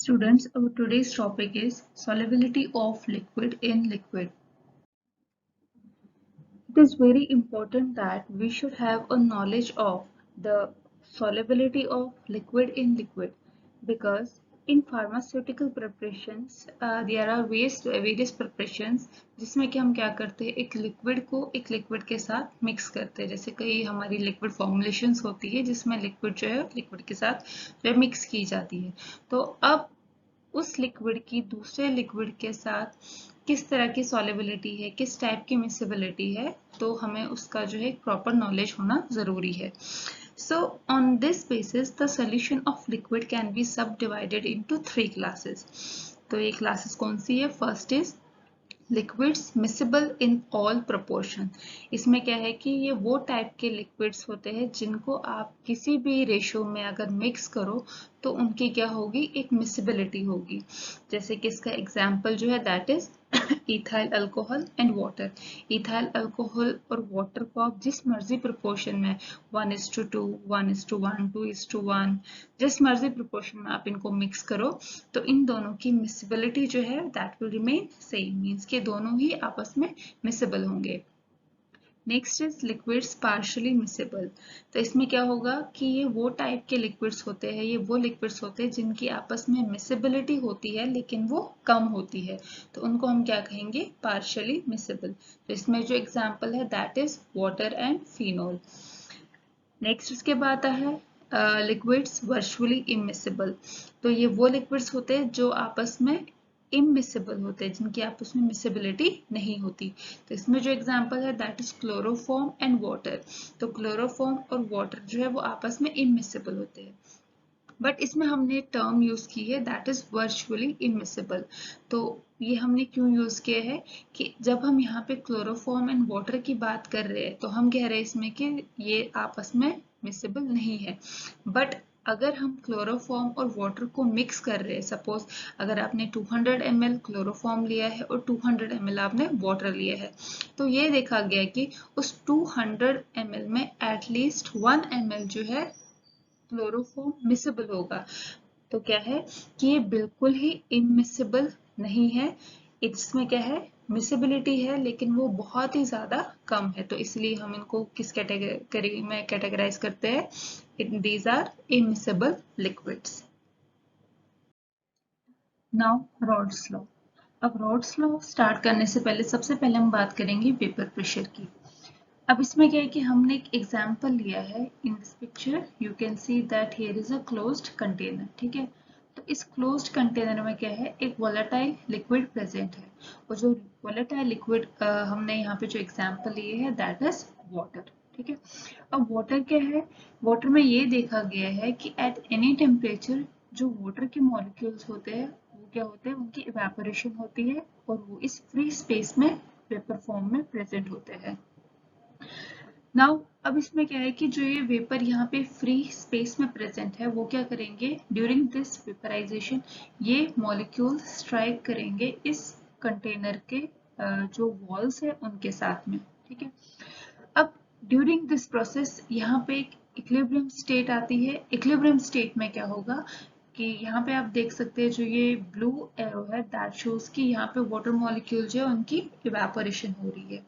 Students, our today's topic is solubility of liquid in liquid. It is very important that we should have a knowledge of the solubility of liquid in liquid because in pharmaceutical preparations there are various preparations जिसमें कि हम क्या करते हैं एक liquid को एक liquid के साथ मिक्स करते हैं जैसे कई हमारी लिक्विड फॉर्मुलेशंस होती है जिसमें लिक्विड जो है लिक्विड के साथ जो है मिक्स की जाती है तो अब उस लिक्विड की दूसरे लिक्विड के साथ किस तरह की सॉल्युबिलिटी है किस टाइप की मिसिबिलिटी है तो हमें उसका जो है प्रॉपर नॉलेज होना जरूरी है So on this basis the solution of liquid can be subdivided into three classes. तो ये classes कौन सी है? First is liquids miscible in all proportion इसमें क्या है कि ये वो टाइप के लिक्विड्स होते हैं जिनको आप किसी भी रेशो में अगर मिक्स करो तो उनकी क्या होगी एक मिसिबिलिटी होगी जैसे कि इसका एग्जांपल जो है that is ethyl alcohol and water ethyl alcohol और वाटर को आप जिस मर्जी प्रोपोर्शन में 1:2 1:1 2:1 जिस मर्जी प्रोपोर्शन में आप इनको मिक्स करो तो इन दोनों की मिसिबिलिटी जो है that will remain same means के दोनों ही आपस में मिसिबल होंगे next is liquids partially miscible तो इसमें क्या होगा कि ये वो टाइप के लिक्विड्स होते हैं ये वो लिक्विड्स होते हैं जिनकी आपस में मिसिबिलिटी होती है लेकिन वो कम होती है तो उनको हम क्या कहेंगे पार्शियली मिसिबल तो इसमें जो एग्जांपल है that is water and phenol next उसके बाद है लिक्विड्स वर्चुअली इमिसिबल तो ये वो लिक्विड्स होते हैं जो आपस में इमिसिबल होते हैं जिनकी आपस में मिसिबिलिटी नहीं होती तो इसमें जो एग्जांपल है that is chloroform and water तो क्लोरोफॉर्म और वाटर जो है वो आपस में इमिसिबल होते हैं बट इसमें हमने टर्म यूज की है दैट इज वर्चुअली इमिसिबल तो ये हमने क्यों यूज किया है कि जब हम यहाँ पे क्लोरोफॉर्म एंड वाटर की बात कर रहे हैं तो हम कह रहे हैं इसमें कि ये आपस में मिसिबल नहीं है बट अगर हम क्लोरोफॉर्म और वाटर को मिक्स कर रहे हैं सपोज अगर आपने 200 ml क्लोरोफॉर्म लिया है और 200 ml आपने वाटर लिया है तो ये देखा गया कि उस 200 ml में एटलीस्ट 1 ml जो है क्लोरोफॉर्म मिसिबल होगा तो क्या है कि ये बिल्कुल ही इमिसिबल नहीं है इसमें क्या है मिसिबिलिटी है लेकिन वो बहुत ही ज्यादा कम है तो इसलिए हम इनको किस कैटेगरी में कैटेगराइज करते हैं these are immiscible liquids now Raoult's law अब रॉड्स लॉ स्टार्ट करने से पहले सबसे पहले हम बात करेंगे वेपर प्रेशर की अब इसमें क्या है कि हमने एक एग्जांपल लिया है in this picture you can see that here is a closed container ठीक है तो इस क्लोज्ड कंटेनर में क्या है एक वोलेटाइल लिक्विड प्रेजेंट है और जो वोलेटाइल लिक्विड हमने यहाँ पे जो एग्जांपल लिए है दैट इज वाटर ठीक है अब वाटर क्या है वाटर में ये देखा गया है कि एट एनी टेम्परेचर जो वाटर के मॉलिक्यूल्स होते हैं वो क्या होते हैं उनकी इवेपोरेशन होती है और वो इस फ्री स्पेस में वेपर फॉर्म में प्रेजेंट होते हैं नाउ अब इसमें क्या है कि जो ये वेपर यहाँ पे फ्री स्पेस में प्रेजेंट है वो क्या करेंगे ड्यूरिंग दिस वेपराइजेशन ये मॉलिक्यूल स्ट्राइक करेंगे इस कंटेनर के जो वॉल्स है उनके साथ में ठीक है अब ड्यूरिंग दिस प्रोसेस यहाँ पे एक इक्विलिब्रियम स्टेट आती है इक्विलिब्रियम स्टेट में क्या होगा कि यहाँ पे आप देख सकते हैं जो ये ब्लू एरो है दैट शोज कि यहाँ पे वाटर मॉलिक्यूल जो है उनकी इवेपोरेशन हो रही है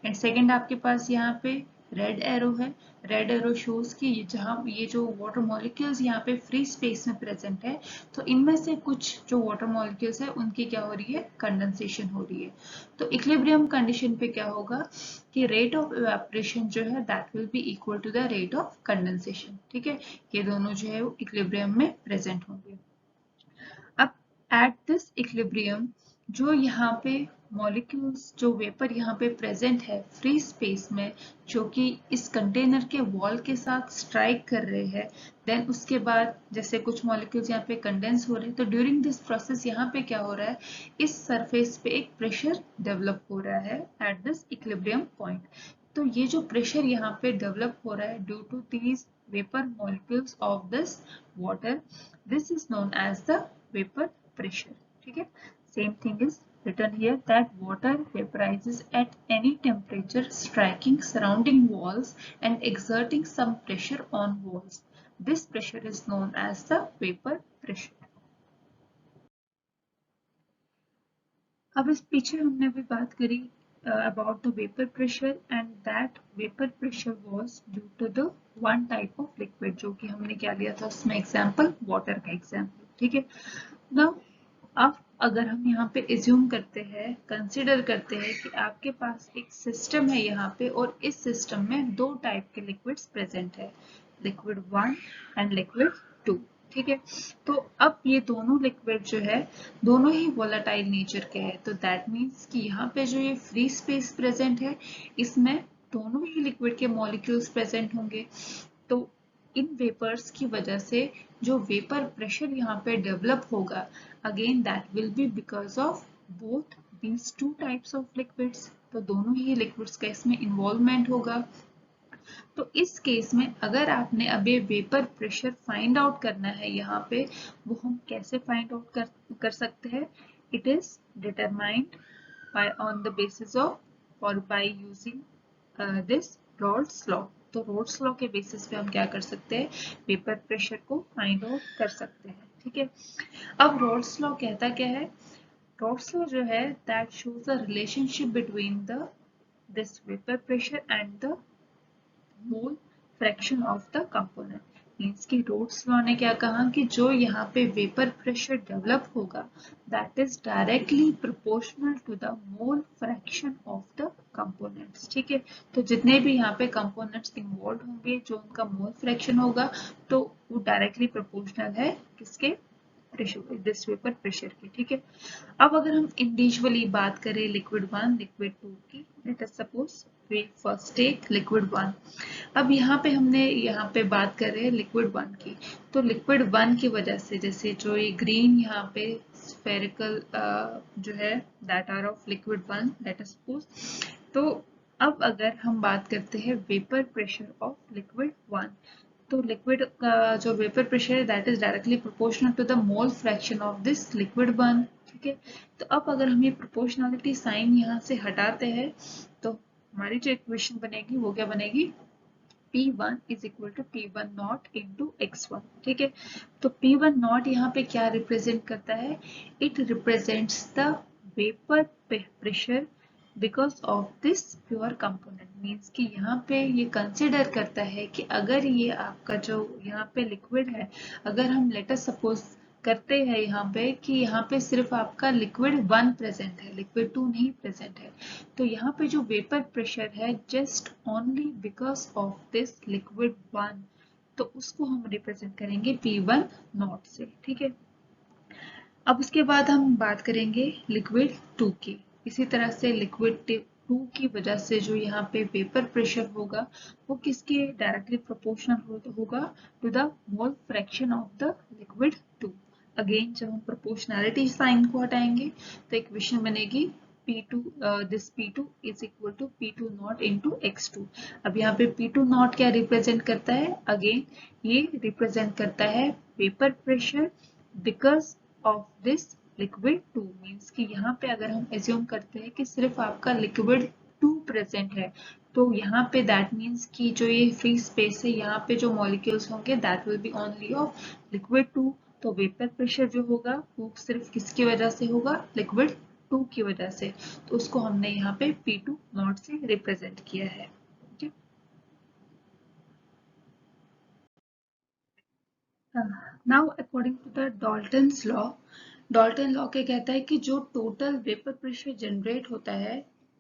एंड सेकंड आपके पास यहाँ पे रेड एरो है रेड एरो शोज कि जहाँ ये जो वाटर मॉलिक्यूल्स यहाँ पे फ्री स्पेस में प्रेजेंट है तो इनमें से कुछ जो वाटर मॉलिक्यूल्स है उनकी क्या हो रही है कंडेंसेशन हो रही है तो इक्विलिब्रियम कंडीशन पे क्या होगा कि रेट ऑफ इवेपोरेशन जो है that will be equal to the rate of condensation ठीक है ये दोनों जो है वो इक्विलिब्रियम में प्रेजेंट होंगे अब एट दिस इक्विलिब्रियम जो यहाँ पे मॉलिक्यूल्स जो वेपर यहाँ पे प्रेजेंट है फ्री स्पेस में जो कि इस कंटेनर के वॉल के साथ स्ट्राइक कर रहे हैं देन उसके बाद जैसे कुछ मॉलिक्यूल्स यहाँ पे कंडेंस हो रहे हैं तो ड्यूरिंग दिस प्रोसेस यहाँ पे क्या हो रहा है इस सरफेस पे एक प्रेशर डेवलप हो रहा है एट दिस इक्विलिब्रियम पॉइंट तो ये जो प्रेशर यहाँ पे डेवलप हो रहा है due to these vapour molecules of this water this is known as the vapor pressure ठीक है same thing is written here that water vaporizes at any temperature striking surrounding walls and exerting some pressure on walls this pressure is known as the vapor pressure अब इस पीछे हमने अभी बात करी about the vapor pressure and that vapor pressure was due to the one type of liquid, जो कि हमने क्या लिया था उसमें एग्जाम्पल वाटर का एग्जाम्पल, ठीक है ना। अब अगर हम यहाँ पे एज्यूम करते हैं, कंसिडर करते हैं कि आपके पास एक सिस्टम है यहाँ पे और इस सिस्टम में दो टाइप के लिक्विड्स प्रेजेंट है, लिक्विड 1 एंड लिक्विड 2, ठीक है। तो अब ये दोनों लिक्विड जो है दोनों ही वोलेटाइल नेचर के हैं, तो दैट मीन्स कि यहाँ पे जो ये फ्री स्पेस प्रेजेंट है इसमें दोनों ही लिक्विड के मॉलिक्यूल्स प्रेजेंट होंगे। तो इन वेपर्स की वजह से जो वेपर प्रेशर यहाँ पे डेवलप होगा, again that will B because of both these two types of liquids, तो दोनों ही लिक्विड्स का इसमें इन्वॉल्वमेंट होगा। तो इस केस में अगर आपने अभी वेपर प्रेशर फाइंड आउट करना है यहाँ पे, वो हम कैसे फाइंड आउट कर सकते हैं, it is determined by on the basis of or by using this Rolle's law। तो रोल्स लॉ के बेसिस पे हम क्या कर सकते हैं, वेपर प्रेशर को फाइंड आउट कर सकते हैं, ठीक है। अब रोल्स लॉ कहता क्या है, रोल्स लॉ जो है that shows a relationship between the this vapour pressure and the mole fraction of the component. Means कि रोल्स लॉ ने क्या कहा कि जो यहाँ पे वेपर प्रेशर डेवलप होगा that is directly proportional to the mole fraction of the components, ठीक है। तो जितने भी यहाँ पे कंपोनेंट्स इन्वॉल्व होंगे जो उनका मोल फ्रैक्शन होगा तो वो डायरेक्टली प्रोपोर्शनल है किसके, प्रेशर, दिस वेपर प्रेशर की, ठीक है। अब अगर हम इंडिविजुअली बात करें लिक्विड 1 लिक्विड 2 की, let us suppose we first take liquid 1। अब यहाँ पे हमने यहाँ पे बात कर रहे हैं लिक्विड 1 की, तो लिक्विड 1 की वजह से जैसे जो ये ग्रीन यहाँ पे स्फेरिकल जो है that are of liquid 1 let us suppose. तो अब अगर हम बात करते हैं वेपर प्रेशर ऑफ लिक्विड 1, तो लिक्विड का जो वेपर प्रेशर है that is directly proportional to the mole fraction of this liquid 1, ठीक है। तो अब अगर हम ये प्रोपोर्शनलिटी साइन यहाँ से हटाते हैं तो हमारी जो इक्वेशन बनेगी वो क्या बनेगी, P1 is equal to P1 not into X1, ठीक है। तो P1 नॉट यहाँ पे क्या रिप्रेजेंट करता है, it represents the vapour pressure because of this pure component. Means कि यहाँ पे ये कंसिडर करता है कि अगर ये आपका जो यहाँ पे लिक्विड है, अगर हम लेटर सपोज करते हैं यहाँ पे कि यहाँ पे सिर्फ आपका लिक्विड 1 प्रेजेंट है, लिक्विड 2 नहीं प्रेजेंट है, तो यहाँ पे जो वेपर प्रेशर है just only because of this liquid 1, तो उसको हम रिप्रेजेंट करेंगे P1 नॉट से, ठीक है। अब उसके बाद हम बात करेंगे लिक्विड 2 की। इसी तरह से लिक्विड 2 की वजह से जो यहाँ पे वेपर प्रेशर होगा वो किसके डायरेक्टली प्रोपोर्शनल होगा, to the mole fraction of the liquid 2। Again जब हम प्रोपोर्शनैलिटी साइन को हटाएंगे तो इक्वेशन बनेगी P2 this P2 is equal to P2 not into X2। अब यहाँ पे P2 नॉट क्या रिप्रेजेंट करता है, अगेन ये रिप्रेजेंट करता है vapour pressure because of this liquid 2। Means कि यहाँ पे अगर हम एज्यूम करते हैं कि सिर्फ आपका लिक्विड 2 प्रेजेंट है, तो यहाँ पे दैट मीन्स कि जो ये फ्री स्पेस है यहाँ पे जो मॉलिक्यूल्स होंगे that will B only of liquid 2। तो वेपर प्रेशर जो होगा वो सिर्फ किसकी वजह से होगा, लिक्विड 2 की वजह से, तो उसको हमने यहाँ पे P2 नॉट से रिप्रेजेंट किया है। Now according to the Dalton's law, Dalton law क्या कहता है कि जो टोटल वेपर प्रेशर जनरेट होता है,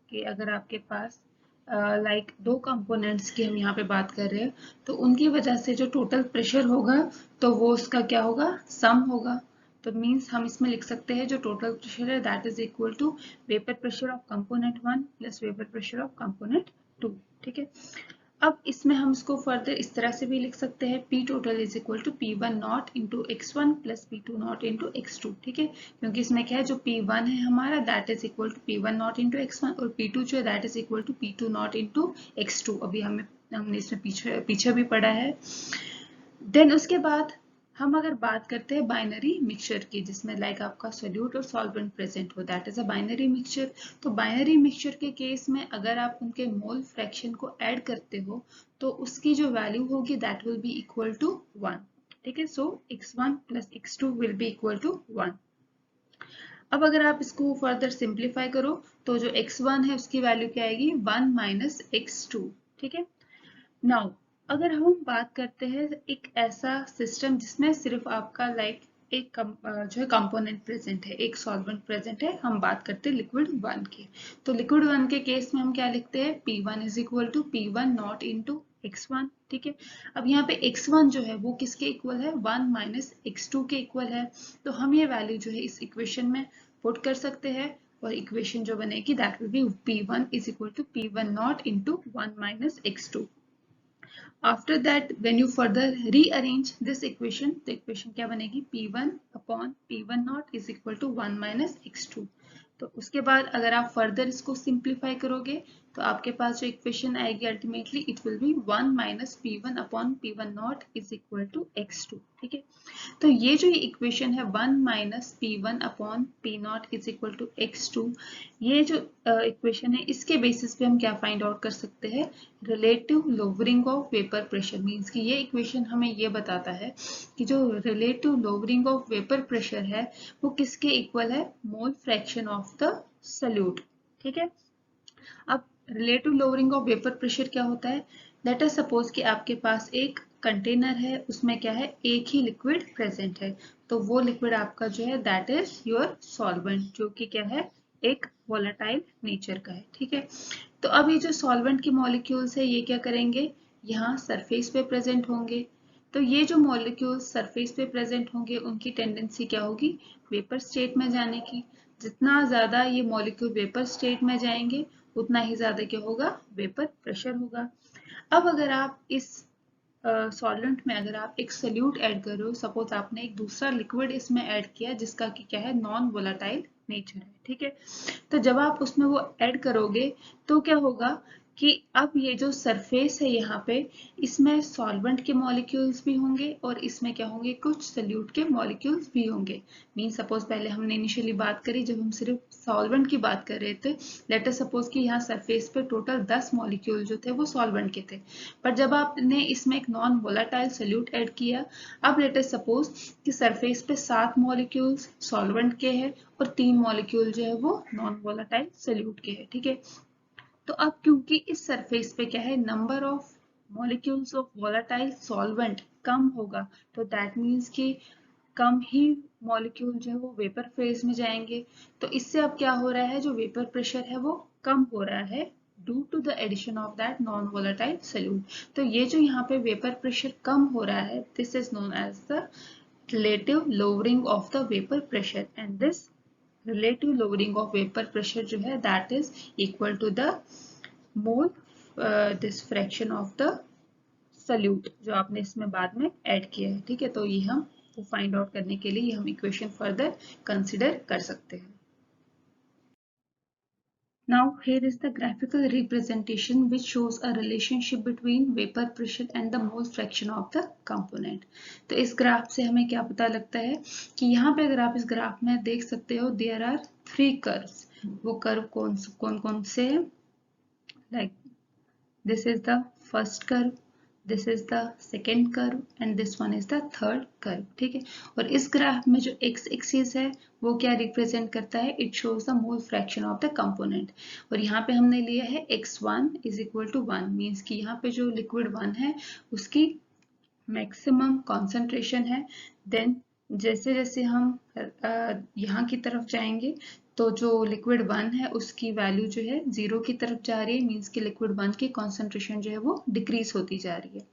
कि अगर आपके पास लाइक दो कंपोनेंट्स की हम यहाँ पे बात कर रहे हैं, तो उनकी वजह से जो टोटल प्रेशर होगा तो वो उसका क्या होगा, सम होगा। तो मीन्स हम इसमें लिख सकते हैं जो टोटल प्रेशर है that is equal to vapour pressure of component 1 plus vapour pressure of component 2, ठीक है। अब इसमें हम इसको फर्दर इस तरह से भी लिख सकते हैं P total is equal to P1 not into X1 plus P2 not into X2, ठीक है। क्योंकि इसमें क्या है, जो P1 है हमारा that is equal to P1 not into X1 और P2 जो है that is equal to P2 not into X2। अभी हमने इसमें पीछे भी पढ़ा है। देन उसके बाद हम अगर बात करते हैं बाइनरी मिक्सचर की, जिसमें लाइक आपका सोल्यूट और सॉल्वेंट प्रेजेंट हो, that is a binary mixture. तो बाइनरी मिक्सचर के केस में अगर आप उनके मोल फ्रैक्शन को ऐड करते हो तो उसकी जो वैल्यू होगी that will be equal to 1, ठीक है। So x1 plus x2 will be equal to 1। अब अगर आप इसको फर्दर सिंप्लीफाई करो तो जो x1 है उसकी वैल्यू क्या आएगी 1 माइनस x2। ठीक है। नाउ अगर हम बात करते हैं एक ऐसा सिस्टम जिसमें सिर्फ आपका एक जो है कंपोनेंट प्रेजेंट है, एक सॉल्वेंट प्रेजेंट है, हम बात करते हैं लिक्विड वन की। तो लिक्विड वन के केस में हम क्या लिखते हैं P1 is equal to P1 not into x1। ठीक है। अब यहाँ पे x1 जो है वो किसके इक्वल है 1 माइनस x2 के इक्वल है। तो हम ये वैल्यू जो है इस इक्वेशन में पुट कर सकते हैं और इक्वेशन जो बनेगी that will be P1 is equal to P1 not into 1 minus x2। After that, when you further rearrange this equation, तो equation क्या बनेगी P1 upon P1 naught is equal to 1 minus x2। तो उसके बाद अगर आप फर्दर इसको simplify करोगे तो आपके पास जो इक्वेशन आएगी ultimately it will be 1 minus P1 upon P1 not is equal to x2। ठीक है। तो ये जो इक्वेशन है 1 minus P1 upon P not is equal to x2, ये जो इक्वेशन है इसके बेसिस पे हम क्या फाइंड आउट कर सकते हैं relative lowering of vapour pressure. Means कि ये इक्वेशन हमें ये बताता है कि जो relative lowering of vapour pressure है वो किसके इक्वल है मोल फ्रैक्शन ऑफ द सॉल्यूट। ठीक है। अब relative lowering of vapour pressure क्या होता है, लेट अस सपोज कि आपके पास एक कंटेनर है, उसमें क्या है एक ही लिक्विड प्रेजेंट है। तो वो लिक्विड आपका जो है दैट इज योर सॉल्वेंट, जो कि क्या है एक वोलेटाइल नेचर का है। ठीक है। तो अब ये जो सॉल्वेंट के मॉलिक्यूल्स है ये क्या करेंगे, यहाँ सरफेस पे प्रेजेंट होंगे। तो ये जो मॉलिक्यूल्स सरफेस पे प्रेजेंट होंगे उनकी टेंडेंसी क्या होगी वेपर स्टेट में जाने की। जितना ज्यादा ये मॉलिक्यूल वेपर स्टेट में जाएंगे उतना ही ज्यादा क्या होगा वेपर प्रेशर होगा। अब अगर आप इस सॉल्वेंट में अगर आप एक सोल्यूट ऐड कर रहे हो, सपोज आपने एक दूसरा लिक्विड इसमें ऐड किया जिसका कि क्या है नॉन वोलेटाइल नेचर है। ठीक है। तो जब आप उसमें वो ऐड करोगे तो क्या होगा कि अब ये जो सरफेस है यहाँ पे इसमें सॉल्वेंट के मॉलिक्यूल्स भी होंगे और इसमें क्या होंगे कुछ सोल्यूट के मॉलिक्यूल्स भी होंगे। मीन सपोज पहले हमने इनिशियली बात करी जब हम सिर्फ सॉल्वेंट की बात कर रहे थे, लेट अस सपोज कि यहाँ सरफेस पे टोटल 10 मॉलिक्यूल जो थे वो सॉल्वेंट के थे, पर जब आपने इसमें एक नॉन वोलेटाइल सोल्यूट ऐड किया, अब लेट अस सपोज कि सरफेस पे 7 मॉलिक्यूल्स सॉल्वेंट के हैं और 3 मॉलिक्यूल जो है वो नॉन वोलेटाइल सोल्यूट के हैं। ठीक है। तो अब क्योंकि इस सरफेस पे क्या है number of molecules of volatile solvent कम होगा, तो दैट मीन्स कि कम ही मॉलिक्यूल जो है वो वेपर फेज में जाएंगे। तो इससे अब क्या हो रहा है जो वेपर प्रेशर है वो कम हो रहा है due to the addition of that non volatile solute. तो ये जो यहाँ पे वेपर प्रेशर कम हो रहा है this is known as the relative lowering of the vapour pressure, and this relative lowering of vapour pressure जो है that is equal to the mole this fraction of the solute जो आपने इसमें बाद में ऐड किया है। ठीक है। तो ये हम फाइंड आउट करने के लिए हम इक्वेशन फर्दर कंसिडर कर सकते हैं। Now here is the graphical representation which shows a relationship between vapor pressure and the mole fraction of the component। तो इस ग्राफ से हमें क्या पता लगता है कि यहाँ पे अगर आप इस ग्राफ में देख सकते हो there are 3 curves। वो कर्व कौन कौन से हैं, like this is the first curve, this is the second curve and this one is the third curve। ठीक है। और इस ग्राफ में जो x एक्सिस है वो क्या रिप्रेजेंट करता है, it shows the mole fraction of the component. और यहाँ पे हमने लिया है x1 is equal to 1, means कि यहाँ पे जो लिक्विड 1 है उसकी मैक्सिमम कॉन्सेंट्रेशन है। देन जैसे जैसे हम यहाँ की तरफ जाएंगे तो जो लिक्विड 1 है उसकी वैल्यू जो है 0 की तरफ जा रही है, मीन्स कि लिक्विड 1 की कॉन्सेंट्रेशन जो है वो डिक्रीज होती जा रही है।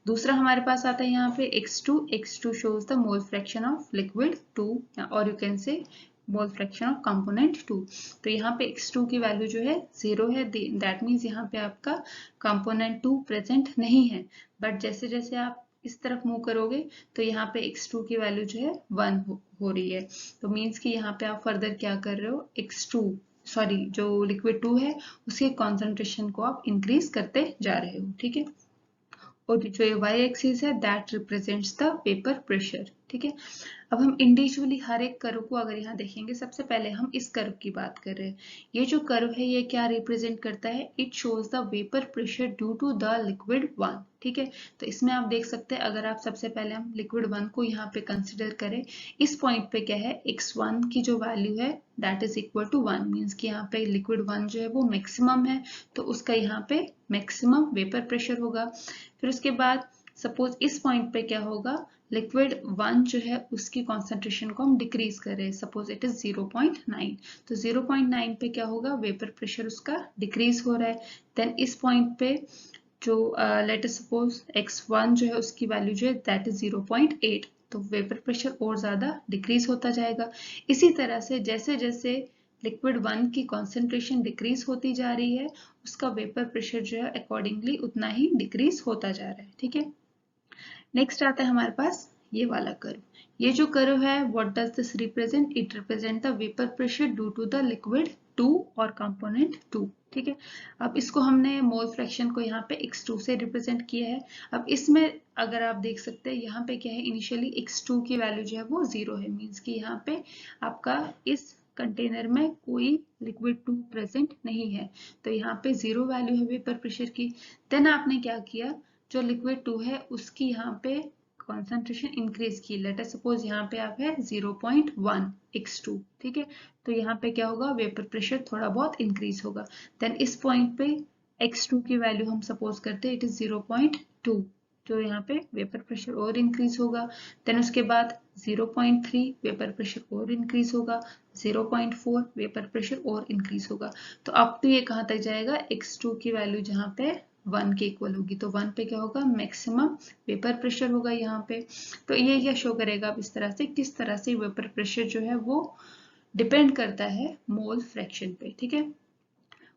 दूसरा हमारे पास आता है यहाँ पे x2 shows the mole fraction of liquid 2 और you can say mole fraction of component 2। तो यहाँ पे x2 की वैल्यू जो है 0 है, दैट मीन्स यहाँ पे आपका कंपोनेंट 2 प्रेजेंट नहीं है। बट जैसे जैसे आप इस तरफ मूव करोगे तो यहाँ पे x2 की वैल्यू जो है 1 हो रही है। तो मीन्स कि यहाँ पे आप फर्दर क्या कर रहे हो x2 सॉरी जो लिक्विड 2 है उसके कॉन्सेंट्रेशन को आप इंक्रीज करते जा रहे हो। ठीक है। और जो y एक्सिस है that represents the vapour pressure. ठीक है। अब हम इंडिविजुअली हर एक कर्व को अगर यहाँ देखेंगे, सबसे पहले हम इस कर्व की बात कर रहे हैं। ये जो कर्व है ये क्या रिप्रेजेंट करता है? It shows the vapour pressure due to the liquid 1। ठीक है, तो इसमें आप देख सकते हैं, अगर आप सबसे पहले हम लिक्विड 1 को यहाँ पे कंसिडर करें, इस पॉइंट पे क्या है, x1 की जो वैल्यू है that is equal to 1, means कि यहाँ पे लिक्विड 1 जो है वो मैक्सिमम है, तो उसका यहाँ पे मैक्सिमम वेपर प्रेशर होगा। फिर उसके बाद सपोज इस पॉइंट पे क्या होगा, लिक्विड 1 जो है उसकी कॉन्सेंट्रेशन को हम डिक्रीज कर रहे हैं, सपोज इट इज 0.9, तो 0.9 पे क्या होगा, वेपर प्रेशर उसका डिक्रीज हो रहा है। देन इस पॉइंट पे जो लेट अस सपोज x1 जो है उसकी वैल्यू जो है दैट इज 0.8, तो वेपर प्रेशर और ज्यादा डिक्रीज होता जाएगा। इसी तरह से जैसे जैसे लिक्विड 1 की कॉन्सेंट्रेशन डिक्रीज होती जा रही है, उसका वेपर प्रेशर जो है अकॉर्डिंगली उतना ही डिक्रीज होता जा रहा है। ठीक है, नेक्स्ट आता है हमारे पास ये वाला कर्व। ये जो कर्व है, what does this represent? It represent the vapour pressure due to the liquid 2 और कंपोनेंट 2। ठीक है, अब इसको हमने मोल फ्रैक्शन को यहाँ पे x2 से रिप्रेजेंट किया है। अब इसमें अगर आप देख सकते हैं, यहाँ पे क्या है, इनिशियली x2 की वैल्यू जो है वो 0 है, मीन्स कि यहाँ पे आपका इस कंटेनर में कोई लिक्विड 2 प्रेजेंट नहीं है, तो यहाँ पे 0 वैल्यू है वेपर प्रेशर की। देन आपने क्या किया, जो लिक्विड 2 है उसकी यहाँ पे कॉन्सेंट्रेशन इंक्रीज की, लेट अस सपोज यहाँ पे आप है 0.1 x2। ठीक है, तो यहाँ पे क्या होगा, वेपर प्रेशर थोड़ा बहुत इंक्रीज होगा। देन इस पॉइंट पे x2 की वैल्यू हम सपोज करते हैं इट इज 0.2, तो यहाँ पे वेपर प्रेशर और इंक्रीज होगा। देन उसके बाद 0.3 वेपर प्रेशर और इंक्रीज होगा, 0.4 वेपर प्रेशर और इंक्रीज होगा। तो अब तो ये कहाँ तक जाएगा, x2 की वैल्यू जहाँ पे 1 के इक्वल होगी, तो 1 पे क्या होगा, मैक्सिमम वेपर प्रेशर होगा यहाँ पे। तो ये क्या शो करेगा अब इस तरह से, किस तरह से वेपर प्रेशर जो है वो डिपेंड करता है मोल फ्रैक्शन पे। ठीक है,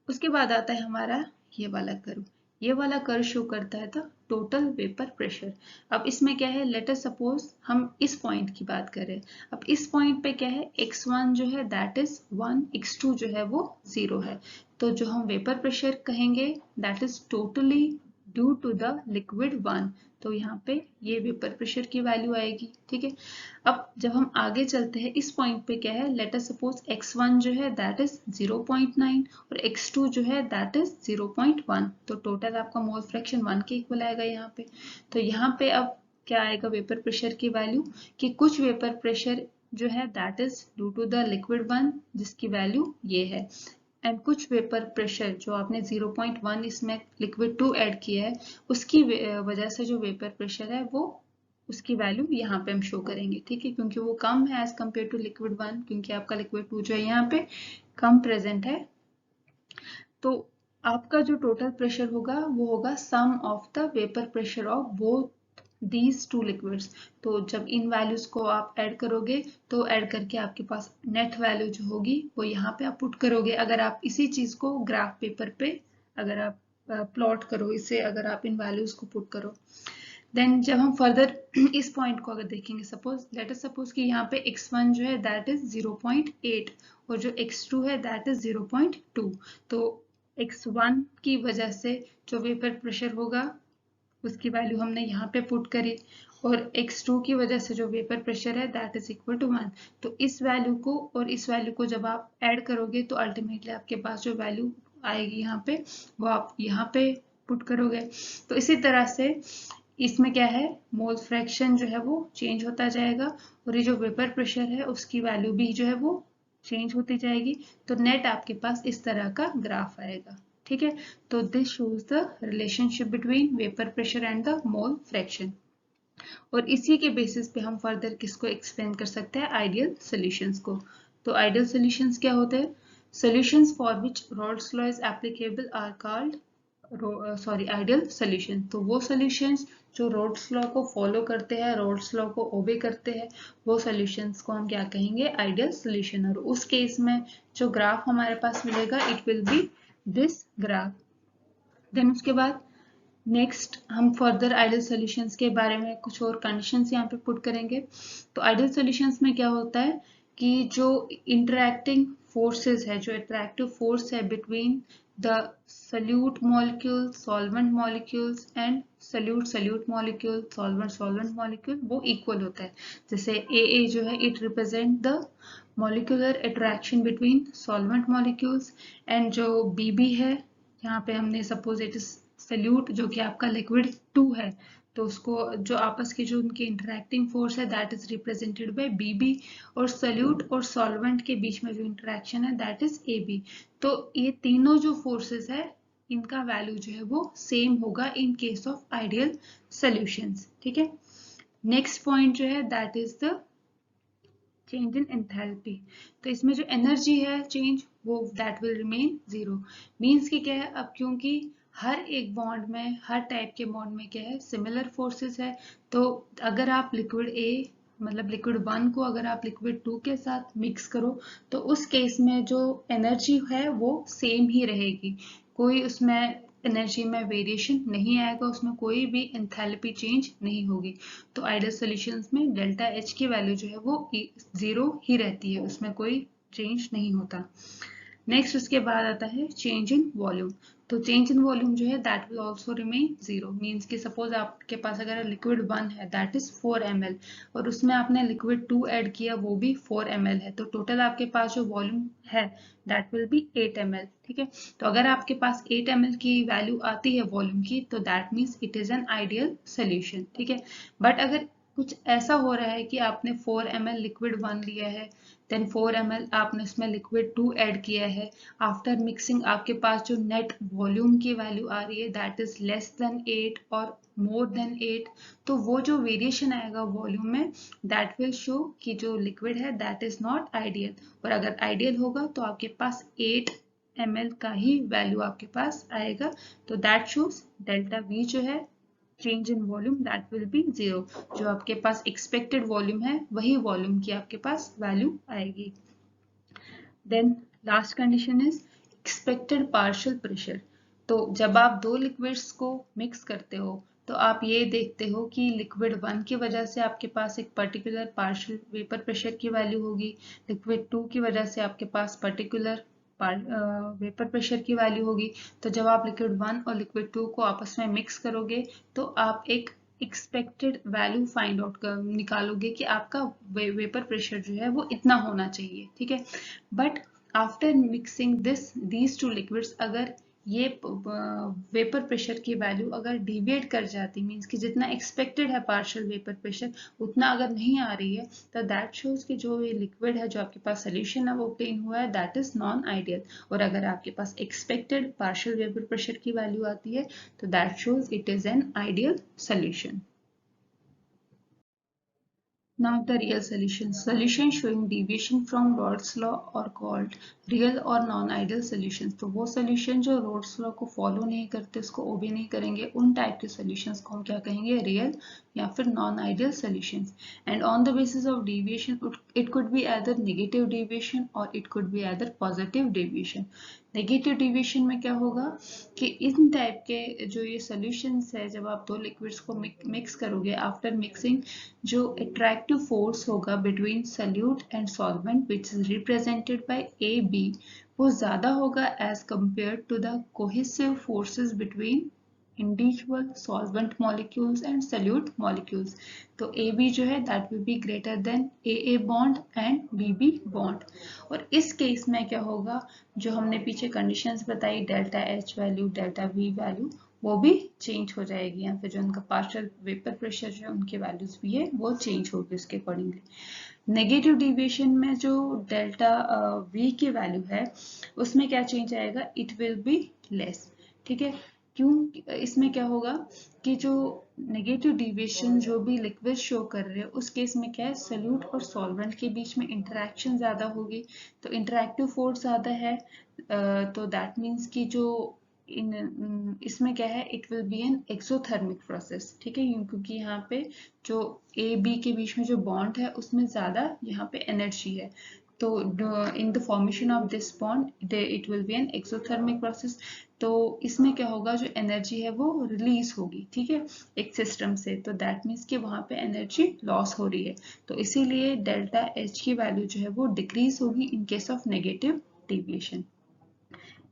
उसके बाद आता है हमारा ये वाला कर्व। ये वाला कर्व शो करता है द टोटल वेपर प्रेशर। अब इसमें क्या है, लेट अस सपोज हम इस पॉइंट की बात करें। अब इस पॉइंट पे क्या है, x1 जो है दैट इज 1, x2 जो है वो 0 है, तो जो हम वेपर प्रेशर कहेंगे that is totally due to the liquid 1, तो यहाँ पे ये वेपर प्रेशर की वैल्यू आएगी। ठीक है, अब जब हम आगे चलते हैं, इस पॉइंट पे क्या है, लेट अस सपोज x1 जो है दैट इज 0.9 और x2 जो है दैट इज 0.1, तो टोटल आपका मोल फ्रैक्शन 1 के इक्वल आएगा यहाँ पे। तो यहाँ पे अब क्या आएगा वेपर प्रेशर की वैल्यू, कि कुछ वेपर प्रेशर जो है that is due to the liquid 1 जिसकी वैल्यू ये है, एंड कुछ वेपर प्रेशर जो आपने 0.1 इसमें लिक्विड 2 ऐड किया है उसकी वजह से जो वेपर प्रेशर है वो उसकी वैल्यू यहाँ पे हम शो करेंगे। ठीक है, क्योंकि वो कम है एज कम्पेयर टू लिक्विड 1, क्योंकि आपका लिक्विड 2 जो है यहाँ पे कम प्रेजेंट है। तो आपका जो टोटल प्रेशर होगा वो होगा sum of the vapour pressure of both these two liquids. तो जब इन वैल्यूज को आप ऐड करोगे तो ऐड करके आपके पास नेट वैल्यू जो होगी वो यहाँ पे आप पुट करोगे। अगर आप इसी चीज को ग्राफ पेपर पे अगर आप प्लॉट करो इसे, अगर आप इन वैल्यूज को पुट करो, देन जब हम फर्दर इस पॉइंट को अगर देखेंगे, सपोज लेट अस सपोज कि यहाँ पे x1 जो है दैट इज 0.8 और जो x2 है दैट इज 0.2, तो x1 की वजह से जो वेपर प्रेशर होगा उसकी वैल्यू हमने यहाँ पे पुट करी, और x2 की वजह से जो वेपर प्रेशर है दैट इज इक्वल टू 1। तो इस वैल्यू को और इस वैल्यू को जब आप ऐड करोगे तो अल्टीमेटली आपके पास जो वैल्यू आएगी यहाँ पे वो आप यहाँ पे पुट करोगे। तो इसी तरह से इसमें क्या है, मोल फ्रैक्शन जो है वो चेंज होता जाएगा और ये जो वेपर प्रेशर है उसकी वैल्यू भी जो है वो चेंज होती जाएगी, तो नेट आपके पास इस तरह का ग्राफ आएगा। ठीक है, तो this shows the relationship between vapour pressure and the mole fraction. और इसी के बेसिस पे हम फर्दर किसको एक्सप्लेन कर सकते हैं, आइडियल सॉल्यूशंस को। तो आइडियल सॉल्यूशंस क्या होते हैं, solutions for which Raoult's law is applicable are called ideal solution. तो वो सॉल्यूशंस जो रोल्स लॉ को फॉलो करते हैं, रोल्स लॉ को ओबे करते हैं, वो सॉल्यूशंस को हम क्या कहेंगे, आइडियल सॉल्यूशन। और उस केस में जो ग्राफ हमारे पास मिलेगा it will be this graph. Then उसके बाद नेक्स्ट हम फर्दर आइडियल सॉल्यूशंस के बारे में कुछ और कंडीशंस यहाँ पे पुट करेंगे। तो आइडियल सॉल्यूशंस में क्या होता है कि जो इंटरैक्टिंग फोर्सेस है, जो अट्रैक्टिव फोर्स है between the solute molecules, solvent molecules and solute molecule, solvent molecule वो equal होता है. जैसे AA जो है it represent the molecular attraction between solvent molecules and जो BB है यहाँ पे हमने suppose it is solute जो कि आपका liquid 2 है तो उसको जो आपस के जो उनकी इंटरैक्टिंग फोर्स है दैट इज रिप्रेजेंटेड बाय बीबी और सल्यूट और सॉल्वेंट के बीच में जो इंटरैक्शन है दैट इज एबी. तो ये तीनों जो फोर्सेस है इनका वैल्यू जो है वो सेम होगा in case of ideal solutions. ठीक है. नेक्स्ट पॉइंट जो है that is the change in enthalpy. तो इसमें जो एनर्जी है चेंज वो that will remain zero. Means कि क्या है अब क्योंकि हर एक बॉन्ड में हर टाइप के बॉन्ड में क्या है सिमिलर फोर्सेस है तो अगर आप लिक्विड ए मतलब लिक्विड 1 को अगर आप लिक्विड 2 के साथ मिक्स करो तो उस केस में जो एनर्जी है वो सेम ही रहेगी. कोई उसमें एनर्जी में वेरिएशन नहीं आएगा उसमें कोई भी एंथैल्पी चेंज नहीं होगी. तो आइडियल सॉल्यूशंस में डेल्टा एच की वैल्यू जो है वो जीरो ही रहती है उसमें कोई चेंज नहीं होता. नेक्स्ट उसके बाद आता है चेंज इन वॉल्यूम. तो चेंज इन वॉल्यूम जो है that will also remain zero. Means कि सपोज आपके पास अगर लिक्विड 1 है दैट इज 4 ml और उसमें आपने लिक्विड 2 ऐड किया वो भी 4 ml है तो टोटल आपके पास जो वॉल्यूम है दैट विल बी 8 ml. ठीक है. तो अगर आपके पास 8 ml की वैल्यू आती है वॉल्यूम की तो that means it is an ideal solution. ठीक है. बट अगर कुछ ऐसा हो रहा है कि आपने 4 ml लिक्विड 1 लिया है देन 4 ml आपने उसमें लिक्विड 2 ऐड किया है आफ्टर मिक्सिंग आपके पास जो नेट वॉल्यूम की वैल्यू आ रही है दैट इज लेस देन 8 और मोर देन 8 तो वो जो वेरिएशन आएगा वॉल्यूम में दैट विल शो कि जो लिक्विड है दैट इज नॉट आइडियल. और अगर आइडियल होगा तो आपके पास 8 ml का ही वैल्यू आपके पास आएगा. तो दैट शोज डेल्टा V जो है change in volume that will B zero. जो आपके पास एक्सपेक्टेड वॉल्यूम है वही वॉल्यूम की आपके पास वैल्यू आएगी. Then last condition is expected partial pressure. तो जब आप दो लिक्विड्स को मिक्स करते हो तो आप ये देखते हो कि लिक्विड 1 की वजह से आपके पास एक पर्टिकुलर पार्शियल वेपर प्रेशर की वैल्यू होगी लिक्विड 2 की वजह से आपके पास पर्टिकुलर वेपर प्रेशर की वैल्यू होगी. तो जब आप लिक्विड 1 और लिक्विड 2 को आपस में मिक्स करोगे तो आप एक एक्सपेक्टेड वैल्यू फाइंड आउट कर निकालोगे कि आपका वेपर प्रेशर जो है वो इतना होना चाहिए. ठीक है. But after mixing these two liquids अगर ये वेपर प्रेशर की वैल्यू अगर डिविएट कर जाती मीन्स कि जितना एक्सपेक्टेड है पार्शियल वेपर प्रेशर उतना अगर नहीं आ रही है तो दैट शोज कि जो ये लिक्विड है जो आपके पास सोल्यूशन है वो ऑब्टेन हुआ है दैट इज नॉन आइडियल. और अगर आपके पास एक्सपेक्टेड पार्शियल वेपर प्रेशर की वैल्यू आती है तो that shows it is an ideal solution. Now the real solutions. Solutions showing deviation from Rod's law are called real or non-ideal solutions. तो वो solution जो Rod's law को follow नहीं करते उसको obey नहीं करेंगे उन type के solutions को हम क्या कहेंगे real या फिर non-ideal solutions. And on the basis of deviation it could be either negative deviation or it could be either positive deviation. Negative deviation में क्या होगा कि इन टाइप के जो ये सॉल्यूशंस है जब आप दो लिक्विड्स को मिक्स करोगे आफ्टर मिक्सिंग जो अट्रैक्टिव फोर्स होगा between solute and solvent which is represented by AB वो ज्यादा होगा as compare to the cohesive forces between individual solvent molecules and solute molecules. तो AB जो है that will be greater than AA bond and BB bond. और इस case में क्या होगा जो हमने पीछे कंडीशंस बताई delta H value delta V value वो भी चेंज हो जाएगी या फिर जो उनका पार्शियल वेपर प्रेशर जो उनके वैल्यूज भी है वो चेंज होगी उसके अकॉर्डिंगली. नेगेटिव डिविएशन में जो डेल्टा V की वैल्यू है उसमें क्या चेंज आएगा इट विल बी लेस. ठीक है. क्यों इसमें क्या होगा कि जो नेगेटिव डिविएशन जो भी लिक्विड शो कर रहे हैं उस केस में क्या है सोल्यूट और सॉल्वेंट के बीच में इंटरेक्शन ज्यादा होगी तो इंटरेक्टिव फोर्स ज्यादा है. तो दैट मीन्स कि जो इसमें क्या है it will B an exothermic process. ठीक है. क्योंकि यहाँ पे जो ए बी के बीच में जो बॉन्ड है उसमें ज्यादा यहाँ पे एनर्जी है तो in the formation of this bond it will be an exothermic process. तो इसमें क्या होगा जो एनर्जी है वो रिलीज होगी. ठीक है. एक सिस्टम से तो दैट मीन्स कि वहां पे एनर्जी लॉस हो रही है तो इसीलिए डेल्टा H की वैल्यू जो है वो डिक्रीज होगी in case of negative deviation.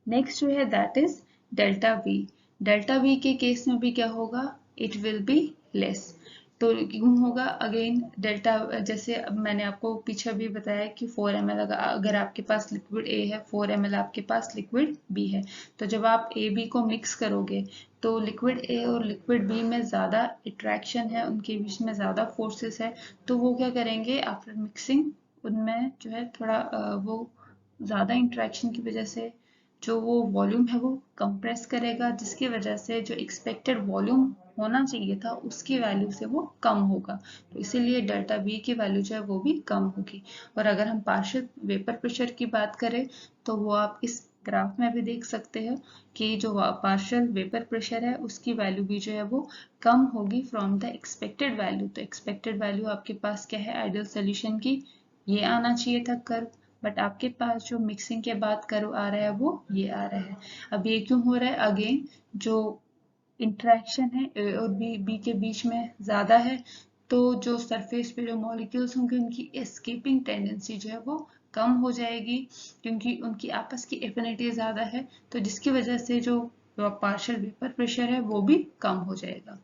Next जो है that is delta we. Delta we के केस में भी क्या होगा, इट विल बी लेस। तो क्यों होगा, अगेन डेल्टा, जैसे अब मैंने आपको पीछे भी बताया कि 4 ml अगर आपके पास लिक्विड ए है, 4 ml आपके पास लिक्विड बी है, तो जब आप ए बी को मिक्स करोगे तो लिक्विड ए और लिक्विड बी में ज़्यादा अट्रैक्शन है, उनके बीच में ज़्यादा फोर्सेस है, तो वो क्या करेंगे आफ्टर मिक्सिंग, उनमें जो है थोड़ा वो ज़्यादा इंट्रैक्शन की वजह से जो वो वॉल्यूम है वो कंप्रेस करेगा, जिसकी वजह से जो एक्सपेक्टेड वॉल्यूम होना चाहिए था उसकी वैल्यू से वो कम होगा, तो इसीलिए डेल्टा वी की वैल्यू जो है वो भी कम होगी। और अगर हम पार्शियल वेपर प्रेशर की बात करें तो वो आप इस ग्राफ में भी देख सकते हो कि जो पार्शियल वेपर प्रेशर है उसकी वैल्यू भी जो है वो कम होगी फ्रॉम द एक्सपेक्टेड वैल्यू। तो एक्सपेक्टेड वैल्यू आपके पास क्या है आइडियल सोल्यूशन की, ये आना चाहिए था कर्व, बट आपके पास जो मिक्सिंग के बाद कर्व आ रहा है वो ये आ रहा है। अब ये क्यों हो रहा है, अगेन जो इंटरेक्शन है ए और बी के बीच में ज़्यादा है, तो जो सरफेस पे जो मॉलिक्यूल्स होंगे उनकी एस्केपिंग टेंडेंसी जो है वो कम हो जाएगी, क्योंकि उनकी आपस की एफिनिटी ज़्यादा है, तो जिसकी वजह से जो पार्शियल वेपर प्रेशर है वो भी कम हो जाएगा।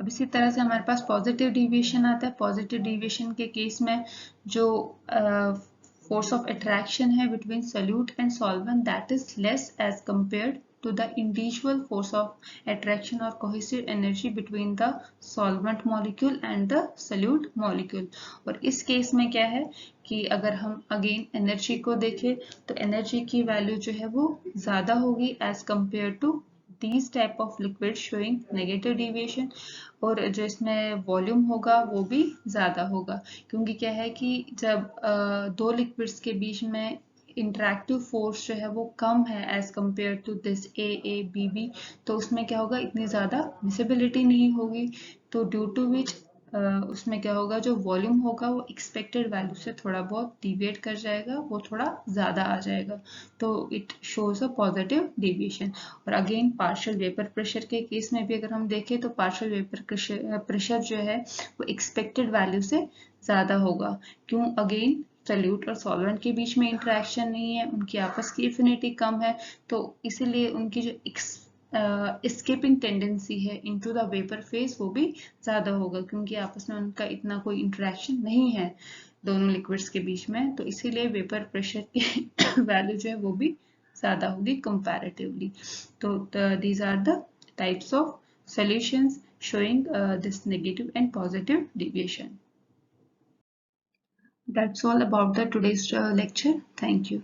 अब इसी तरह से हमारे पास पॉजिटिव डिविएशन आता है। पॉजिटिव डिविएशन के केस में जो फोर्स ऑफ अट्रैक्शन है between solute and solvent that is less as compared to the individual force of attraction or cohesive energy between the solvent molecule and the solute molecule। और इस case में क्या है कि अगर हम अगेन एनर्जी को देखें तो एनर्जी की वैल्यू जो है वो ज़्यादा होगी as compare to these type of liquid showing negative deviation, और जो इसमें वॉल्यूम होगा वो भी ज़्यादा होगा, क्योंकि क्या है कि जब दो लिक्विड्स के बीच में इंटरेक्टिव फोर्स जो है वो कम है as compare to this A B B, तो उसमें क्या होगा इतनी ज़्यादा विजिबिलिटी नहीं होगी, तो ड्यू टू विच उसमें क्या होगा जो वॉल्यूम होगा वो एक्सपेक्टेड वैल्यू से थोड़ा बहुत डिविएट कर जाएगा, वो थोड़ा ज़्यादा आ जाएगा, तो it shows a positive deviation. और अगेन पार्शियल वेपर प्रेशर के केस में भी अगर हम देखें तो पार्शियल वेपर प्रेशर जो है वो एक्सपेक्टेड वैल्यू से ज़्यादा होगा। क्यों, अगेन सल्यूट और सॉल्वेंट के बीच में इंटरेक्शन नहीं है, उनकी आपस की एफिनिटी कम है, तो इसीलिए उनकी जो एस्केपिंग टेंडेंसी है इनटू द वेपर फेज वो भी ज़्यादा होगा, क्योंकि आपस में उनका इतना कोई इंटरेक्शन नहीं है दोनों लिक्विड्स के बीच में, तो इसीलिए वेपर प्रेशर की वैल्यू जो है वो भी ज़्यादा होगी कंपैरेटिवली। तो these are the types of solutions showing this negative and positive deviation. That's all about the today's lecture. Thank you.